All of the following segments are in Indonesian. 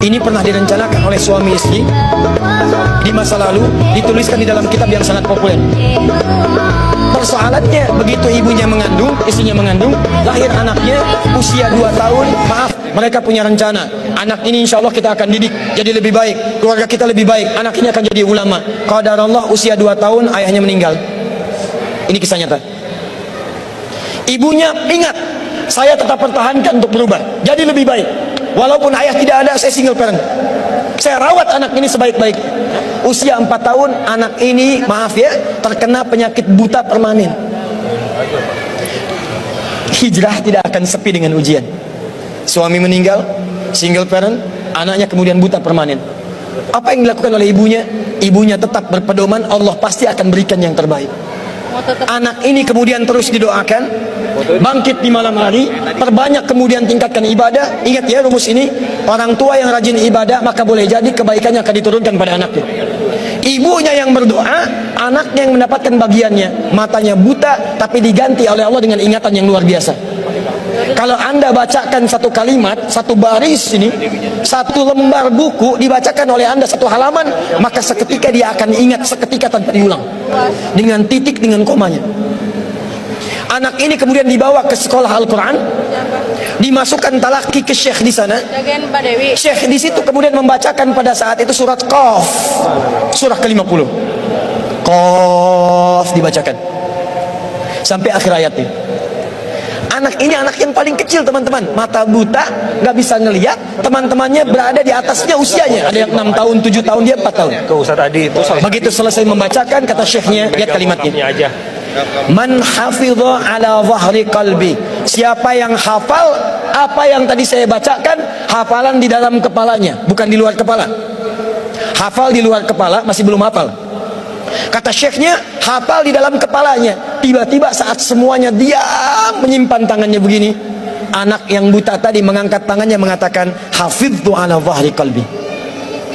Ini pernah direncanakan oleh suami istri di masa lalu, dituliskan di dalam kitab yang sangat populer. Persoalannya, begitu ibunya mengandung, istrinya mengandung, lahir anaknya usia 2 tahun, maaf, mereka punya rencana, anak ini insya Allah kita akan didik jadi lebih baik, keluarga kita lebih baik, anak ini akan jadi ulama. Qadarullah usia 2 tahun ayahnya meninggal. Ini kisah nyata. Ibunya ingat, saya tetap pertahankan untuk berubah jadi lebih baik, walaupun ayah tidak ada, saya single parent, saya rawat anak ini sebaik-baik. Usia 4 tahun anak ini, maaf ya, terkena penyakit buta permanen. Hijrah tidak akan sepi dengan ujian. Suami meninggal, single parent, anaknya kemudian buta permanen. Apa yang dilakukan oleh ibunya? Ibunya tetap berpedoman, Allah pasti akan berikan yang terbaik. Anak ini kemudian terus didoakan, bangkit di malam hari, perbanyak kemudian tingkatkan ibadah. Ingat ya rumus ini, orang tua yang rajin ibadah maka boleh jadi kebaikannya akan diturunkan pada anaknya. Ibunya yang berdoa, anaknya yang mendapatkan bagiannya. Matanya buta tapi diganti oleh Allah dengan ingatan yang luar biasa. Kalau Anda bacakan satu kalimat, satu baris ini, satu lembar buku dibacakan oleh Anda satu halaman, maka seketika dia akan ingat seketika tanpa diulang, dengan titik, dengan komanya. Anak ini kemudian dibawa ke sekolah Al-Quran, dimasukkan talaki ke syekh di sana. Syekh di situ kemudian membacakan pada saat itu surat Qaf, surah ke-50. Qaf dibacakan sampai akhir ayatnya. Anak ini anak yang paling kecil teman-teman, mata buta, nggak bisa ngelihat. Teman-temannya berada di atasnya usianya, ada yang 6 tahun, 7 tahun, dia 4 tahun. Begitu selesai membacakan, kata syekhnya, lihat kalimatnya, man hafidha ala zahri qalbi, siapa yang hafal apa yang tadi saya bacakan, hafalan di dalam kepalanya, bukan di luar kepala. Hafal di luar kepala masih belum hafal. Kata syekhnya, hafal di dalam kepalanya. Tiba-tiba saat semuanya diam menyimpan tangannya begini, anak yang buta tadi mengangkat tangannya mengatakan, hafidhu ala zahri qalbi,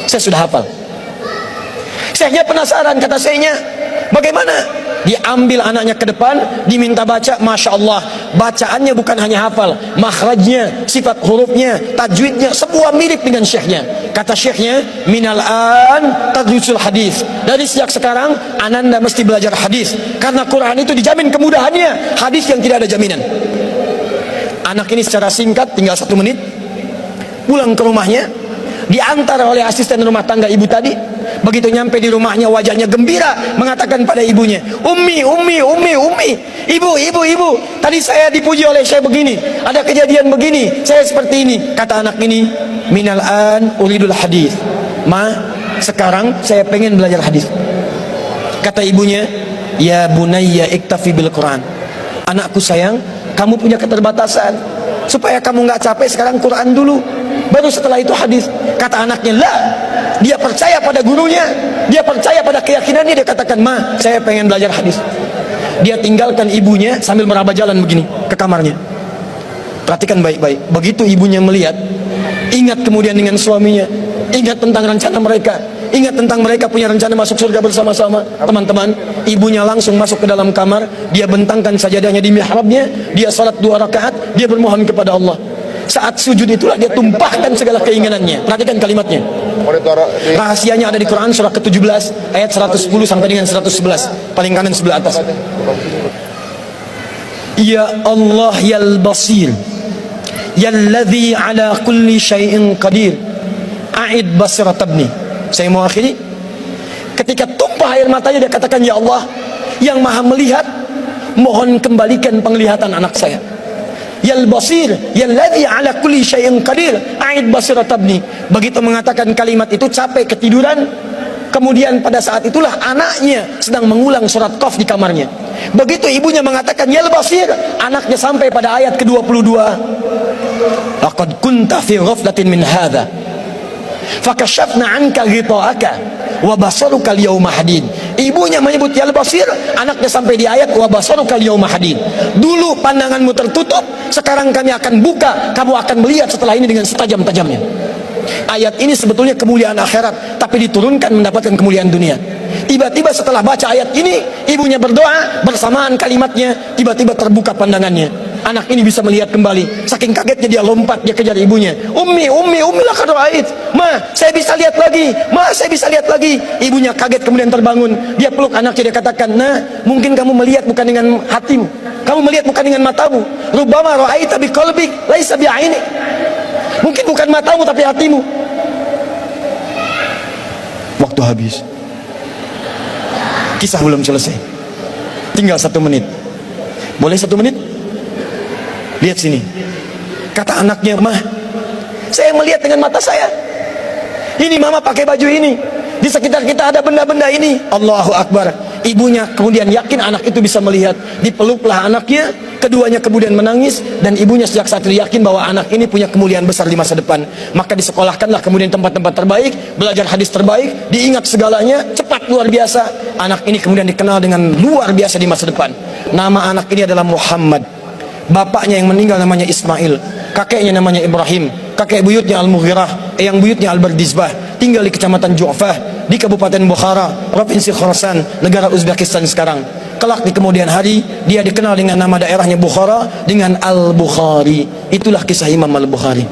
saya sudah hafal. Syekhnya penasaran, kata syekhnya, bagaimana? Diambil anaknya ke depan, diminta baca, Masya Allah, bacaannya bukan hanya hafal, makhrajnya, sifat hurufnya, tajwidnya, semua mirip dengan syekhnya. Kata syekhnya, minal an tadrusul hadis, dari sejak sekarang ananda mesti belajar hadis, karena Quran itu dijamin kemudahannya, hadis yang tidak ada jaminan. Anak ini secara singkat, tinggal 1 menit, pulang ke rumahnya, diantar oleh asisten rumah tangga ibu tadi. Begitu nyampe di rumahnya, wajahnya gembira, mengatakan pada ibunya, Ummi, ibu, tadi saya dipuji oleh saya begini, ada kejadian begini, saya seperti ini. Kata anak ini, minal an uridul hadis, ma, sekarang saya pengen belajar hadis. Kata ibunya, ya bunayya iktafi bil Quran, anakku sayang, kamu punya keterbatasan, supaya kamu nggak capek sekarang Quran dulu, baru setelah itu hadis. Kata anaknya, lah, dia percaya pada gurunya, dia percaya pada keyakinannya, dia katakan, ma, saya pengen belajar hadis. Dia tinggalkan ibunya sambil meraba jalan begini ke kamarnya. Perhatikan baik-baik. Begitu ibunya melihat, ingat kemudian dengan suaminya, ingat tentang rencana mereka, ingat tentang mereka punya rencana masuk surga bersama-sama. Teman-teman, ibunya langsung masuk ke dalam kamar, dia bentangkan sajadahnya di mihrabnya, dia salat 2 rakaat, dia bermohon kepada Allah. Saat sujud itulah dia tumpahkan segala keinginannya. Perhatikan kalimatnya. Rahasianya ada di Quran surah ke-17 ayat 110 sampai dengan 111, paling kanan sebelah atas. Ya Allah yal basir, yalladzi ala kulli syai'in qadir, a'id basirat ibni. Saya mau akhiri. Ketika tumpah air matanya, dia katakan, ya Allah yang maha melihat, mohon kembalikan penglihatan anak saya. Yal basir, yalladzi ala kulli syai'in qadir, a'id basirat ibni. Begitu mengatakan kalimat itu, capek ketiduran. Kemudian pada saat itulah anaknya sedang mengulang surat Qaf di kamarnya. Begitu ibunya mengatakan yal basir, anaknya sampai pada ayat ke-22. Laqad kunta fi ghaflatin min hadza fakashafna 'anka ghita'aka wa basaruka al-yawma hadid. Ibunya menyebut yal basir, anaknya sampai di ayat wa basaruka al-yawma hadid. Dulu pandanganmu tertutup, sekarang kami akan buka, kamu akan melihat setelah ini dengan setajam-tajamnya. Ayat ini sebetulnya kemuliaan akhirat, tapi diturunkan mendapatkan kemuliaan dunia. Tiba-tiba setelah baca ayat ini, ibunya berdoa, bersamaan kalimatnya, tiba-tiba terbuka pandangannya. anak ini bisa melihat kembali. Saking kagetnya dia lompat, dia kejar ibunya. Ummi laqad ra'ait. Ma, saya bisa lihat lagi. Ma, saya bisa lihat lagi. Ibunya kaget kemudian terbangun. Dia peluk anaknya, dia katakan, "Nah, mungkin kamu melihat bukan dengan hatimu. Kamu melihat bukan dengan matamu. Rubbama ra'aita biqalbik laisa bi'ainik." Mungkin bukan matamu tapi hatimu. Waktu habis. Kisah belum selesai. Tinggal 1 menit. Boleh 1 menit? Lihat sini. Kata anaknya, "Mah, saya melihat dengan mata saya. Ini mama pakai baju ini. Di sekitar kita ada benda-benda ini." Allahu Akbar. Ibunya kemudian yakin anak itu bisa melihat. Dipeluklah anaknya. Keduanya kemudian menangis. Dan ibunya sejak saat itu yakin bahwa anak ini punya kemuliaan besar di masa depan. Maka disekolahkanlah kemudian tempat-tempat terbaik. Belajar hadis terbaik. Diingat segalanya. Cepat luar biasa. Anak ini kemudian dikenal dengan luar biasa di masa depan. Nama anak ini adalah Muhammad. Bapaknya yang meninggal namanya Ismail. Kakeknya namanya Ibrahim. Kakek buyutnya Al-Mughirah. Yang buyutnya Al-Bardizbah. Tinggal di kecamatan Ju'fah, di Kabupaten Bukhara, Provinsi Khorasan, negara Uzbekistan sekarang. Kelak di kemudian hari, dia dikenal dengan nama daerahnya Bukhara, dengan Al-Bukhari. Itulah kisah Imam Al-Bukhari.